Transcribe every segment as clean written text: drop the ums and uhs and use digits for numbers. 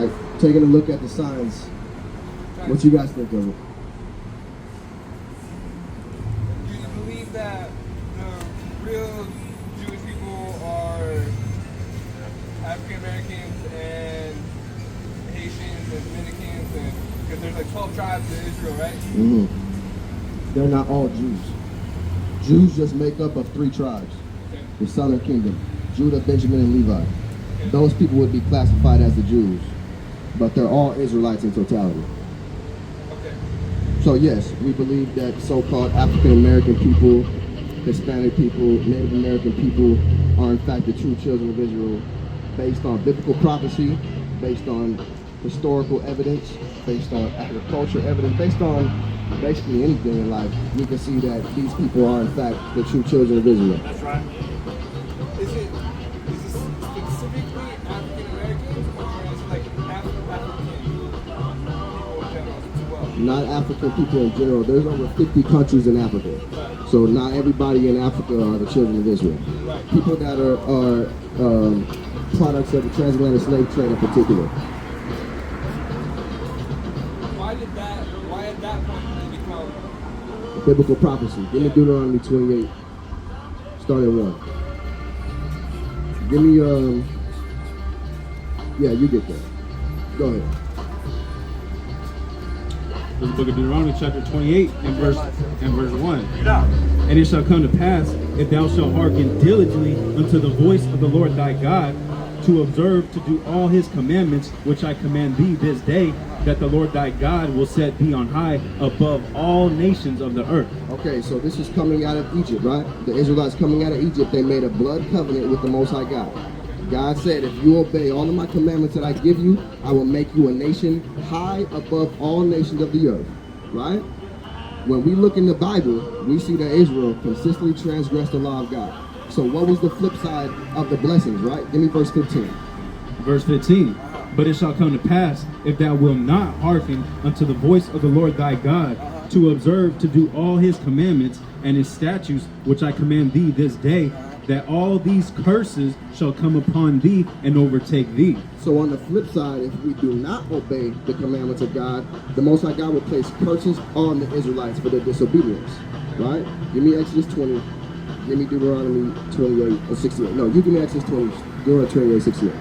right, taking a look at the signs, what you guys think of it? Do you believe that the real Jewish people are African Americans and Haitians and Dominicans, because there's like 12 tribes in Israel, right? Mm-hmm. They're not all Jews. Jews just make up of 3 tribes. Okay. The Southern Kingdom, Judah, Benjamin, and Levi. Okay. Those people would be classified as the Jews, but they're all Israelites in totality. Okay. So yes, we believe that so-called African American people, Hispanic people, Native American people are in fact the true children of Israel, based on biblical prophecy, based on historical evidence, based on agriculture evidence, based on basically anything in life. We can see that these people are in fact the true children of Israel. That's right. Is it specifically African Americans, or is it like African people in general as well? Not African people in general. There's over 50 countries in Africa. Right. So not everybody in Africa are the children of Israel. Right. People that are products of the transatlantic slave trade in particular. Why at that point did it become biblical prophecy? Give me Deuteronomy 28, start at 1. Give me, yeah, you get that. Go ahead. The book of Deuteronomy chapter 28 and verse 1. And it shall come to pass, if thou shalt hearken diligently unto the voice of the Lord thy God, to observe to do all his commandments which I command thee this day, that the Lord thy God will set thee on high above all nations of the earth. Okay, so this is coming out of Egypt, right? The Israelites coming out of Egypt, they made a blood covenant with the Most High God. God said, if you obey all of my commandments that I give you, I will make you a nation high above all nations of the earth, right? When we look in the Bible, we see that Israel consistently transgressed the law of God. So what was the flip side of the blessings, right? Give me verse 15. Verse 15. But it shall come to pass, if thou wilt not hearken unto the voice of the Lord thy God, to observe to do all his commandments and his statutes, which I command thee this day, that all these curses shall come upon thee and overtake thee. So on the flip side, if we do not obey the commandments of God, the Most High God will place curses on the Israelites for their disobedience, right? Give me Exodus 20. Give me Deuteronomy 28 and 68. No, you give me Exodus 20, Deuteronomy 28, 68.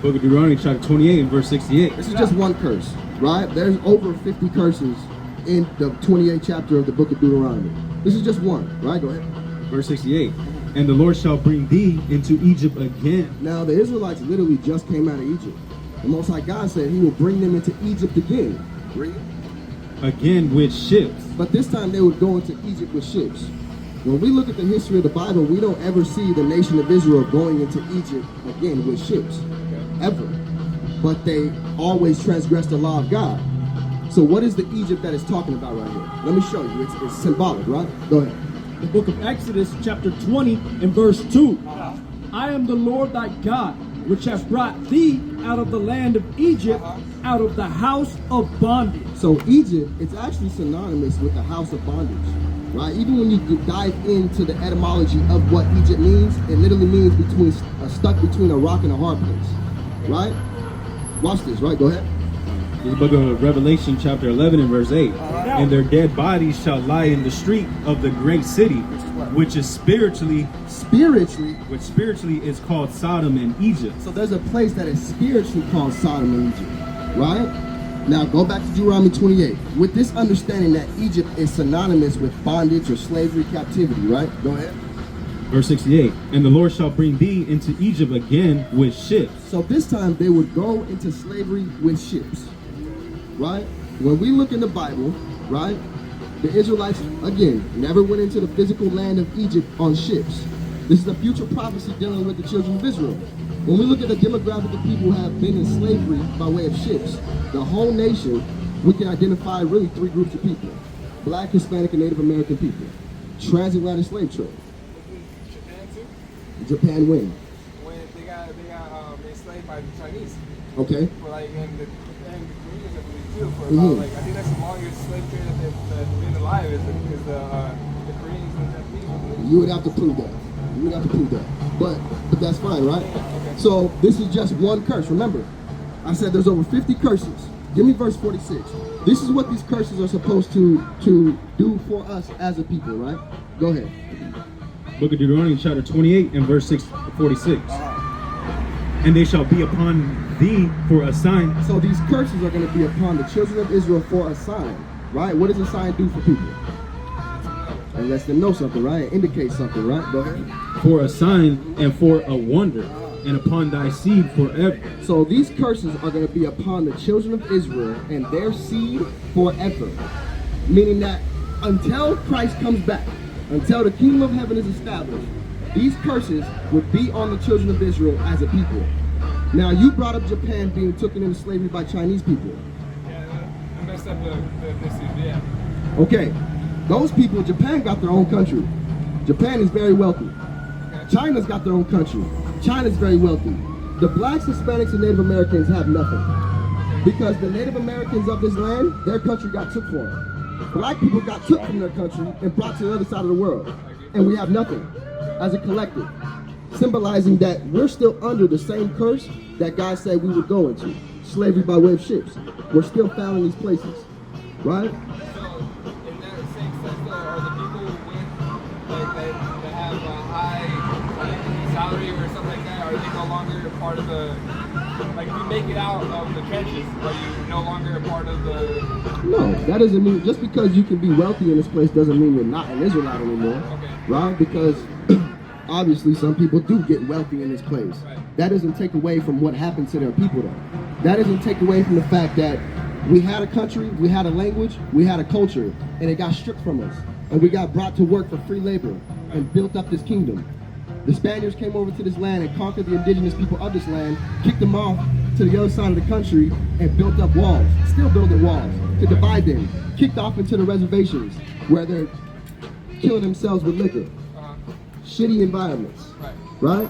Book of Deuteronomy chapter 28 and verse 68. This is just one curse, right? There's over 50 curses in the 28th chapter of the book of Deuteronomy. This is just one, right? Go ahead. Verse 68. And the Lord shall bring thee into Egypt again. Now the Israelites literally just came out of Egypt. The Most High God said he will bring them into Egypt again. Read. Again with ships. But this time they would go into Egypt with ships. When we look at the history of the Bible, we don't ever see the nation of Israel going into Egypt again with ships. Ever. But they always transgress the law of God. So what is the Egypt that it's talking about right here? Let me show you. It's symbolic, right? Go ahead. The book of Exodus chapter 20 and verse 2. I am the Lord thy God, which have brought thee out of the land of Egypt, out of the house of bondage. So Egypt, it's actually synonymous with the house of bondage, right? Even when you dive into the etymology of what Egypt means, it literally means stuck between a rock and a hard place, right? Watch this, right? Go ahead. This book of Revelation chapter 11 and verse 8. And their dead bodies shall lie in the street of the great city, which is spiritually is called Sodom and Egypt. So there's a place that is spiritually called Sodom and Egypt, right? Now go back to Deuteronomy 28. With this understanding that Egypt is synonymous with bondage or slavery, captivity, right? Go ahead. Verse 68. And the Lord shall bring thee into Egypt again with ships. So this time they would go into slavery with ships, right? When we look in the Bible, right, the Israelites, again, never went into the physical land of Egypt on ships. This is a future prophecy dealing with the children of Israel. When we look at the demographic of people who have been in slavery by way of ships, the whole nation, we can identify really 3 groups of people. Black, Hispanic, and Native American people. Transatlantic slave trade. Japan too? Japan when? When they got enslaved by the Chinese. Okay. For like, and the Koreans, I believe too, for about like, I think that's the longest slave trade that's been alive is the Koreans and Japanese. You would have to prove that. You would have to prove that. But that's fine, right? Okay. So this is just one curse. Remember, I said there's over 50 curses. Give me verse 46. This is what these curses are supposed to do for us as a people, right? Go ahead. Book of Deuteronomy chapter 28 and verse 46. And they shall be upon thee for a sign. So these curses are going to be upon the children of Israel for a sign, right? What does a sign do for people? It lets them know something, right? It indicates something, right? Go ahead. For a sign and for a wonder, and upon thy seed forever. So these curses are going to be upon the children of Israel and their seed forever. Meaning that until Christ comes back, until the kingdom of heaven is established, these curses would be on the children of Israel as a people. Now, you brought up Japan being taken into slavery by Chinese people. Yeah, I messed up the yeah. Okay, those people, Japan got their own country. Japan is very wealthy. China's got their own country. China's very wealthy. The blacks, Hispanics, and Native Americans have nothing. Because the Native Americans of this land, their country got took from them. Black people got took from their country and brought to the other side of the world. And we have nothing as a collective. Symbolizing that we're still under the same curse that God said we would go into. Slavery by way of ships. We're still found in these places. Right? So, in that same sense, though, are the people with, like, that have a high salary or something like that, are they no longer a part of the, like, if you make it out of the trenches, are you no longer a part of the... No, that doesn't mean, just because you can be wealthy in this place doesn't mean you're not an Israelite anymore. Okay. Right? Because obviously some people do get wealthy in this place. Right. That doesn't take away from what happened to their people though. That doesn't take away from the fact that we had a country, we had a language, we had a culture, and it got stripped from us. And we got brought to work for free labor and built up this kingdom. The Spaniards came over to this land and conquered the indigenous people of this land, kicked them off to the other side of the country, and built up walls, still building walls, to divide them, kicked off into the reservations where they're killing themselves with liquor. Shitty environments, right?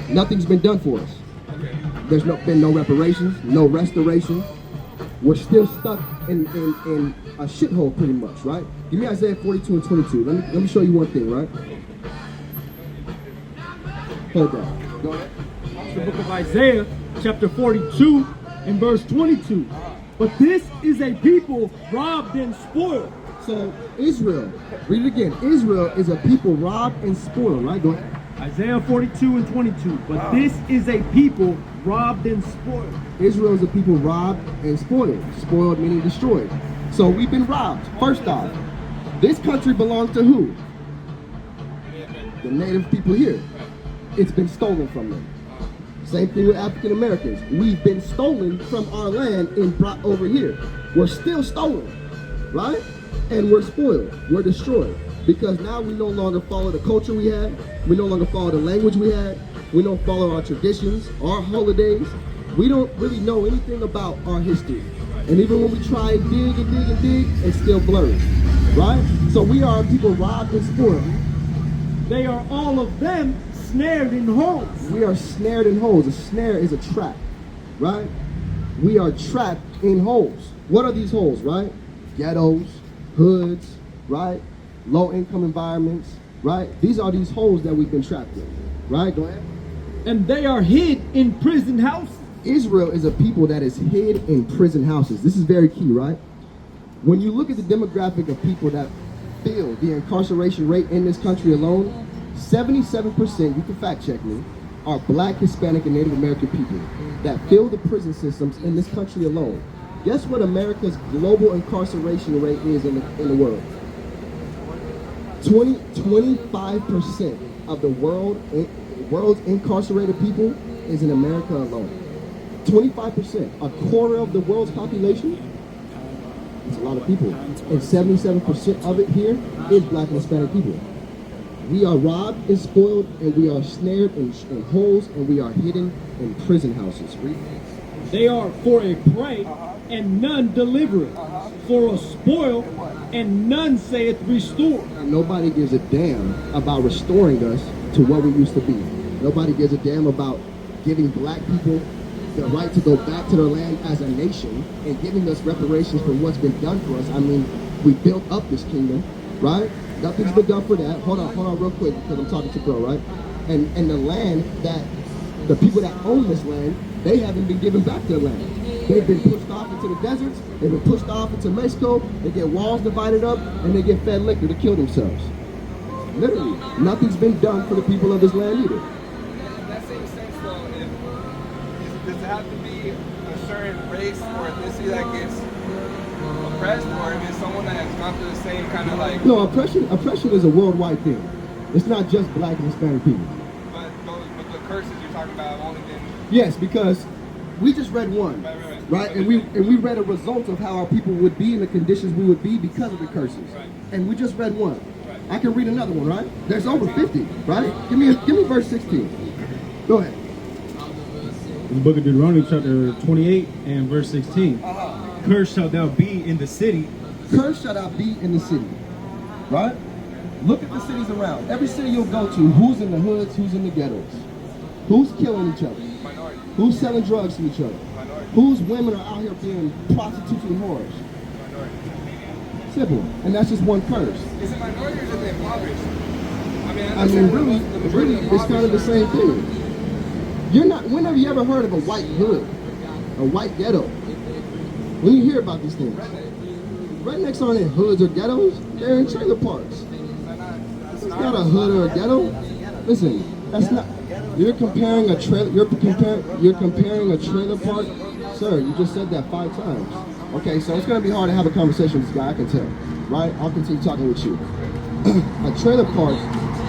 Nothing's been done for us. Okay. There's been no reparations, no restoration. We're still stuck in a shithole pretty much, right? Give me Isaiah 42 and 22. Let me show you one thing, right? Hold on. Go ahead. The book of Isaiah, chapter 42 and verse 22. But this is a people robbed and spoiled. So Israel, read it again. Israel is a people robbed and spoiled, right? Go ahead. Isaiah 42 and 22. But this is a people robbed and spoiled. Israel is a people robbed and spoiled. Spoiled meaning destroyed. So we've been robbed. First off, this country belongs to who? The native people here. It's been stolen from them. Same thing with African Americans. We've been stolen from our land and brought over here. We're still stolen, right? And we're spoiled. We're destroyed. Because now we no longer follow the culture we had. We no longer follow the language we had. We don't follow our traditions, our holidays. We don't really know anything about our history. And even when we try and dig and dig and dig, it's still blurry, right? So we are people robbed and spoiled. They are all of them snared in holes. We are snared in holes. A snare is a trap, right? We are trapped in holes. What are these holes, right? Ghettos, hoods, right? Low-income environments, right? These are these holes that we've been trapped in, right? Go ahead. And they are hid in prison houses. Israel is a people that is hid in prison houses. This is very key, right? When you look at the demographic of people that feel the incarceration rate in this country alone, 77%, you can fact check me, are black, Hispanic, and Native American people that fill the prison systems in this country alone. Guess what America's global incarceration rate is in the world? 25% of the world's incarcerated people is in America alone. 25%, a quarter of the world's population. It's a lot of people. And 77% of it here is black and Hispanic people. We are robbed and spoiled, and we are snared in holes, and we are hidden in prison houses. They are for a prey, and none delivereth. For a spoil, and none saith restore. And nobody gives a damn about restoring us to what we used to be. Nobody gives a damn about giving black people the right to go back to their land as a nation and giving us reparations for what's been done for us. I mean, we built up this kingdom, right? Nothing's been done for that. Hold on real quick because I'm talking to bro, right? And the land that The people that own this land, they haven't been given back their land. They've been pushed off into the deserts. They've been pushed off into Mexico. They get walls divided up, and they get fed liquor to kill themselves. Literally, nothing's been done for the people of this land either. In that same sense, though, does it have to be a certain race or ethnicity that gets oppressed, or if it's someone that has gone through the same kind of like? No, oppression is a worldwide thing. It's not just black and Hispanic people. But the curses you're talking about have only been. Yes, because we just read one, right? And we read a result of how our people would be and the conditions we would be because of the curses. Right. And we just read one. I can read another one, right? There's over 50, right? Give me verse 16. Go ahead. In the book of Deuteronomy, chapter 28 and verse 16. Cursed shalt thou be in the city. Cursed shall thou be in the city, right? Look at the cities around. Every city you'll go to, who's in the hoods, who's in the ghettos? Who's killing each other? Minority. Who's selling drugs to each other? Minority. Whose women are out here being prostitutes and whores? Minority. Simple. And that's just one curse. Is it minority or is it the impoverished? I mean, really, it's kind of the same thing. You're not. When have you ever heard of a white hood, a white ghetto? When you hear about these things, rednecks aren't in hoods or ghettos. They're in trailer parks. It's not a hood or a ghetto. Listen, that's not. You're comparing a trailer. You're comparing a trailer park, sir. You just said that 5 times. Okay, so it's gonna be hard to have a conversation with this guy. I can tell, right? I'll continue talking with you. A trailer park.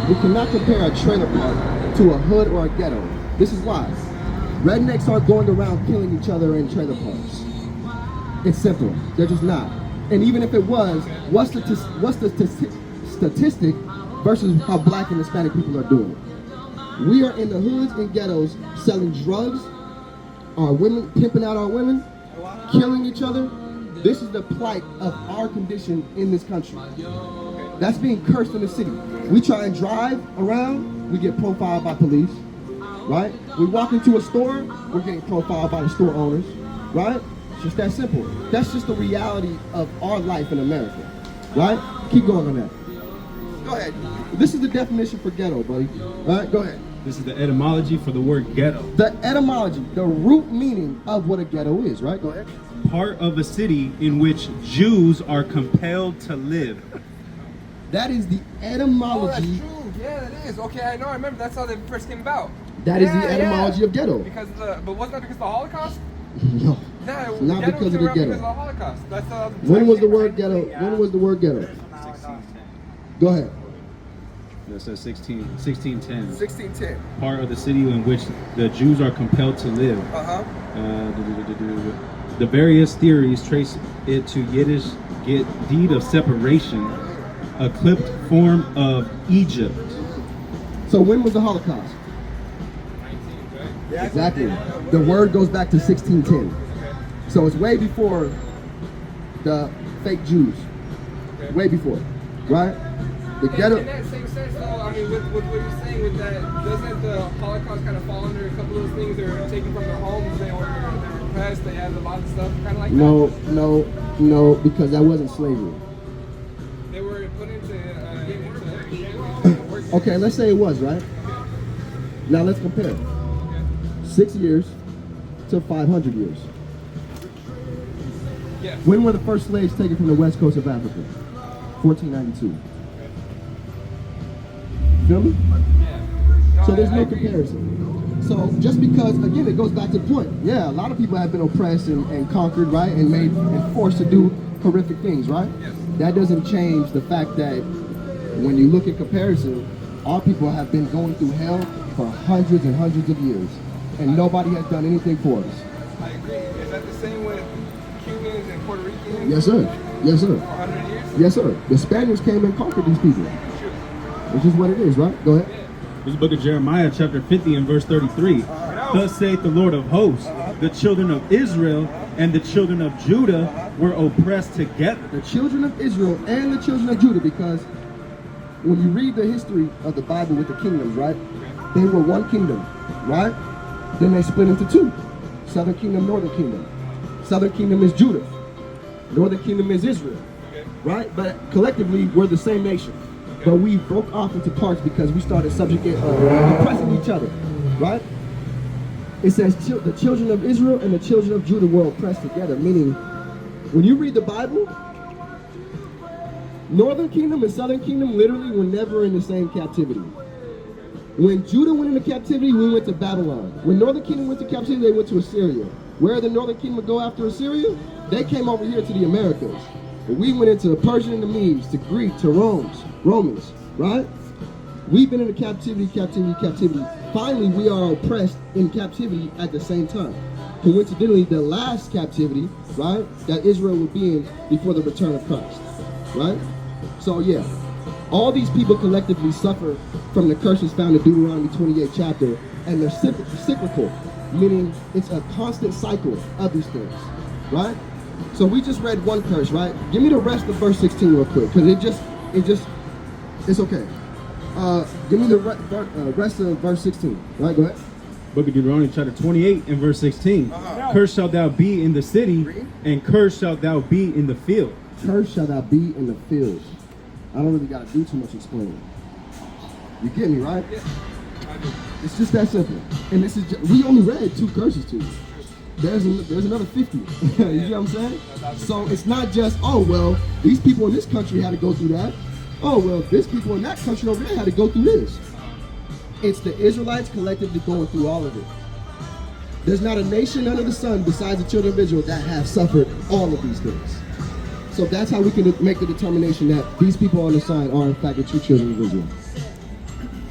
We cannot compare a trailer park to a hood or a ghetto. This is why. Rednecks aren't going around killing each other in trailer parks. It's simple. They're just not. And even if it was, what's the statistic versus how black and Hispanic people are doing it? We are in the hoods and ghettos selling drugs, our women, pimping out our women, killing each other. This is the plight of our condition in this country. That's being cursed in the city. We try and drive around, we get profiled by police, right? We walk into a store, we're getting profiled by the store owners, right? It's just that simple. That's just the reality of our life in America, right? Keep going on that. Go ahead. This is the definition for ghetto, buddy. All right, go ahead. This is the etymology for the word ghetto. The etymology, the root meaning of what a ghetto is, right? Go ahead. Part of a city in which Jews are compelled to live. That is the Oh, etymology. that's true. Yeah, that is. Okay, I know. I remember. That's how they first came about. That is the etymology of ghetto. Because but wasn't that because of the Holocaust? No. No, Not ghetto because of came the around ghetto. Because of the Holocaust. That's When was the word ghetto? When was the word ghetto? Go ahead. That says 1610. 1610. Part of the city in which the Jews are compelled to live. The various theories trace it to Yiddish deed of separation, a clipped form of Egypt. So when was the Holocaust? Exactly. The word goes back to 1610. So it's way before the fake Jews. Way before, right? The ghetto. In that same sense, though, I mean, with what you're saying with that, doesn't the Holocaust kind of fall under a couple of those things? They were taken from their homes, they were repressed, they had a lot of stuff kind of like that? No, because that wasn't slavery. They were put into work. Okay, let's say it was, right? Now let's compare. 6 years to 500 years. Yes. When were the first slaves taken from the west coast of Africa? 1492. Feel me? Yeah. So there's I no agree. comparison. So just because, again, it goes back to the point. Yeah, a lot of people have been oppressed and conquered, right? And made and forced to do horrific things, right? Yes. That doesn't change the fact that when you look at comparison, our people have been going through hell for hundreds and hundreds of years. And nobody has done anything for us. I agree. Is that the same with Cubans and Puerto Ricans? Yes, sir. Yes, sir. For 100 years? Yes, sir. The Spaniards came and conquered these people. Sure. Which is what it is, right? Go ahead. This is the book of Jeremiah, chapter 50 and verse 33. Thus saith the Lord of hosts, the children of Israel and the children of Judah were oppressed together. The children of Israel and the children of Judah, because when you read the history of the Bible with the kingdoms, right? They were one kingdom, right? Then they split into two. Southern kingdom, northern kingdom. Southern kingdom is Judah. Northern kingdom is Israel, right? But collectively, we're the same nation. But we broke off into parts because we started oppressing each other, right? it says the children of Israel and the children of Judah were oppressed together, meaning when you read the Bible, Northern Kingdom and Southern Kingdom literally were never in the same captivity. When Judah went into captivity, we went to Babylon. When Northern Kingdom went to captivity, they went to Assyria. Where did the Northern Kingdom go after Assyria? They came over here to the Americas. But we went into the Persian and the Medes, to Greek, to Romans, right? We've been in captivity. Finally, we are oppressed in captivity at the same time. Coincidentally, the last captivity, right, that Israel will be in before the return of Christ, right? So yeah, all these people collectively suffer from the curses found in Deuteronomy 28 chapter, and they're cyclical, meaning it's a constant cycle of these things, right? So we just read one curse, right? Give me the rest of verse 16 real quick, because it's okay. Give me the rest of verse 16, right? Go ahead. Book of Deuteronomy chapter 28 and verse 16. Cursed shalt thou be in the city, and cursed shalt thou be in the field. Cursed shall thou be in the field. I don't really got to do too much explaining. You get me, right? Yeah, I do. It's just that simple. And this is we only read 2 curses to you. There's another 50. You know what I'm saying? So it's not just, oh, well, these people in this country had to go through that. Oh, well, this people in that country over there had to go through this. It's the Israelites collectively going through all of it. There's not a nation under the sun besides the children of Israel that have suffered all of these things. So that's how we can make the determination that these people on the side are in fact the true children of Israel.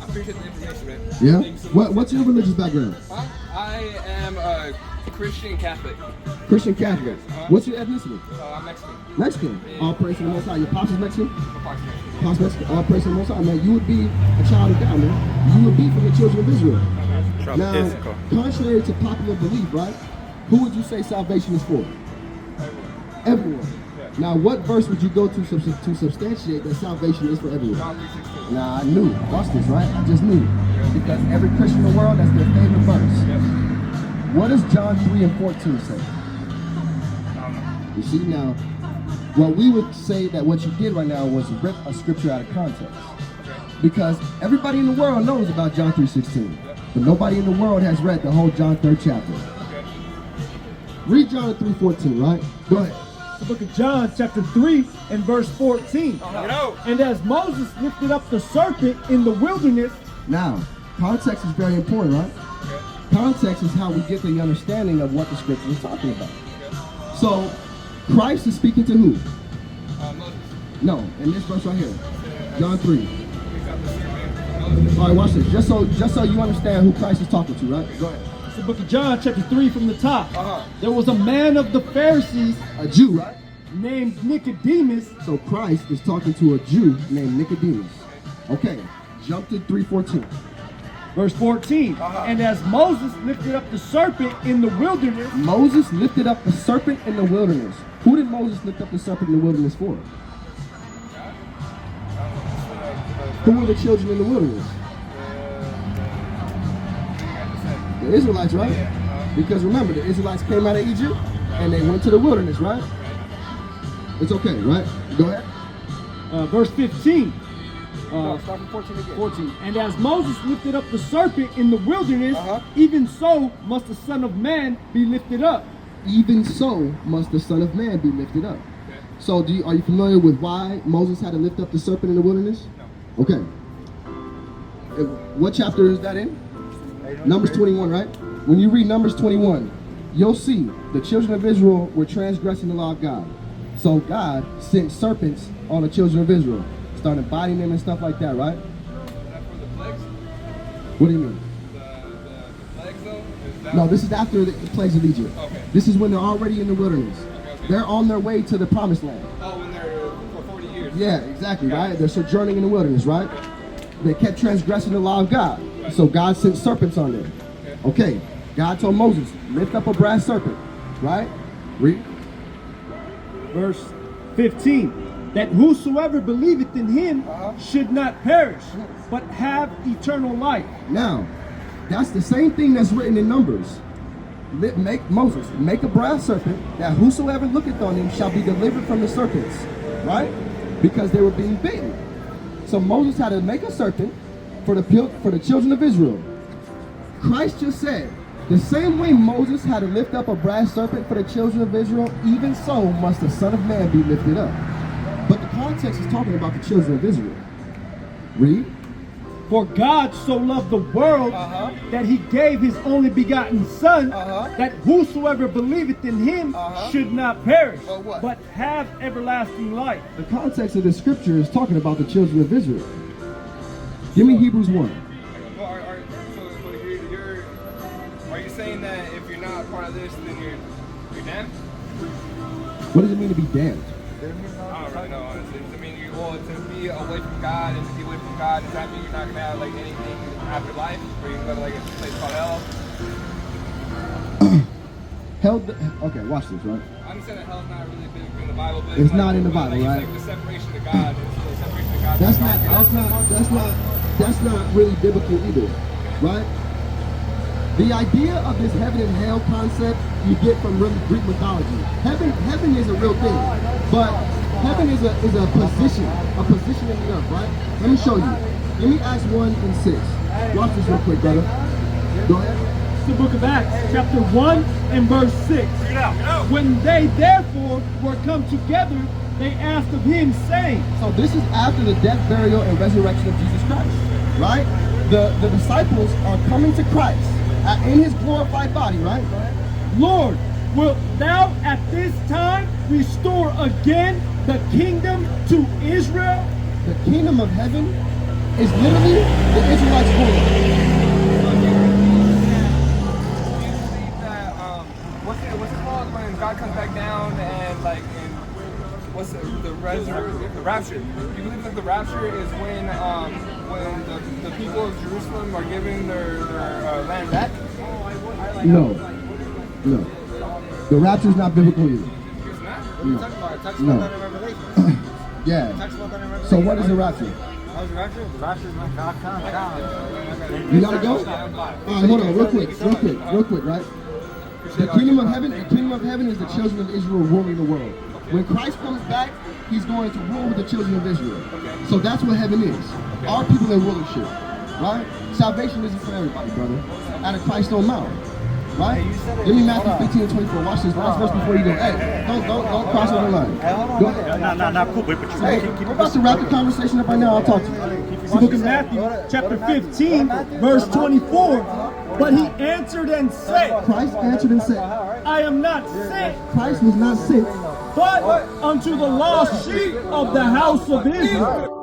I appreciate the information, man. Yeah? Thank you so much. What's your religious background? I am a Christian Catholic. Christian Catholic. What's your ethnicity? I'm Mexican. Mexican. All praise to the Most High. Your pops is Mexican? I'm Pops Mexican. All praise to the Most High. Man, you would be a child of God, man. You would be from the children of Israel. Now, contrary to popular belief, right? Who would you say salvation is for? Everyone. Now, what verse would you go to substantiate that salvation is for everyone? Now, I knew. Watch this, right? I just knew. Because every Christian in the world, that's their favorite verse. What does John 3 and 14 say? You see, now, what we would say that what you did right now was rip a scripture out of context. Because everybody in the world knows about John 3:16. But nobody in the world has read the whole John 3rd chapter. Read John 3:14, right? Go ahead. The book of John, chapter 3 and verse 14. And as Moses lifted up the serpent in the wilderness. Now, context is very important, right? Context is how we get the understanding of what the scripture is talking about. So, Christ is speaking to who? Moses. No, in this verse right here, John 3. All right, watch this. Just so you understand who Christ is talking to, right? Go ahead. It's the book of John, chapter 3 from the top. There was a man of the Pharisees, A Jew, right? named Nicodemus. So Christ is talking to a Jew named Nicodemus. Okay, jump to 3:14. Verse 14. And as Moses lifted up the serpent in the wilderness. Moses lifted up the serpent in the wilderness. Who did Moses lift up the serpent in the wilderness for? Who were the children in the wilderness? The Israelites, right? Because remember, the Israelites came out of Egypt and they went to the wilderness, right? It's okay, right? Go ahead. Verse 15. Start from 14 again. 14. And as Moses lifted up the serpent in the wilderness, even so must the Son of Man be lifted up. Even so must the Son of Man be lifted up. So are you familiar with why Moses had to lift up the serpent in the wilderness? No. Okay. What chapter is that in? Numbers 21, right? When you read Numbers 21, you'll see the children of Israel were transgressing the law of God. So God sent serpents on the children of Israel, started biting them and stuff like that, right? Is that for the plagues? What do you mean? The plagues though? Is that No, this is after the plagues of Egypt. Okay. This is when they're already in the wilderness. Okay. They're on their way to the promised land. Oh, when they're for 40 years. Yeah, exactly, right? They're sojourning in the wilderness, right? They kept transgressing the law of God. So God sent serpents on them. Okay, God told Moses, lift up a brass serpent, right? Read. Verse 15. That whosoever believeth in him should not perish, but have eternal life. Now, that's the same thing that's written in Numbers. Make a brass serpent, that whosoever looketh on him shall be delivered from the serpents, right? Because they were being bitten. So Moses had to make a serpent for the children of Israel. Christ just said, The same way Moses had to lift up a brass serpent for the children of Israel, even so must the Son of Man be lifted up. But the context is talking about the children of Israel. Read. For God so loved the world that he gave his only begotten Son, that whosoever believeth in him should not perish, but have everlasting life. The context of the scripture is talking about the children of Israel. Give me Hebrews 1. Well, are you saying that if you're not part of this, then you're damned? What does it mean to be damned? I don't really know, honestly. I mean, to be away from God and to be away from God, does that mean you're not going to have like anything after life? Or you can go to like a place called hell? Okay, watch this, right? I understand that hell's not really big in the Bible, but It's like, not in the Bible, like, right? It's like the separation of God. It's the separation of God. That's not really biblical either, right? The idea of this heaven and hell concept you get from Greek mythology. Heaven is a real thing, but heaven is a position in the earth, right? Let me show you. Give me Acts 1 and 6. Watch this real quick, brother. Go ahead. It's the book of Acts, chapter 1 and verse 6. When they therefore were come together, they asked of him, saying. So this is after the death, burial, and resurrection of Jesus Christ, right? The disciples are coming to Christ in his glorified body, right? Lord, wilt thou at this time restore again the kingdom to Israel? The kingdom of heaven is literally the Israelites' home. Do you believe that, what's it called when God comes back down and like, what's the rapture? Do you believe that the rapture is when the people of Jerusalem are given their land back? No. The rapture is not biblical either. It's not? No. Talks about that in Revelation. Yeah. Talks about that in Revelation. So what is the rapture? How's the rapture? The rapture is when God comes down. You gotta go? Alright, hold on, real quick, right? The kingdom of heaven is the children of Israel ruling the world. When Christ comes back, he's going to rule with the children of Israel. So that's what heaven is. Our people in rulership. Right? Salvation isn't for everybody, brother. Out of Christ's own mouth. Right? Give me Matthew 15 and 24. Watch this last verse before you go. Hey, don't cross over the line. Go ahead. Not cool, but you Hey, we're about to wrap the conversation up right now. I'll talk to you. It's the book of Matthew, chapter 15, verse 24. But he answered and said, Christ answered and said, I am not sent, Christ was not sent. but unto the lost sheep of the house of Israel.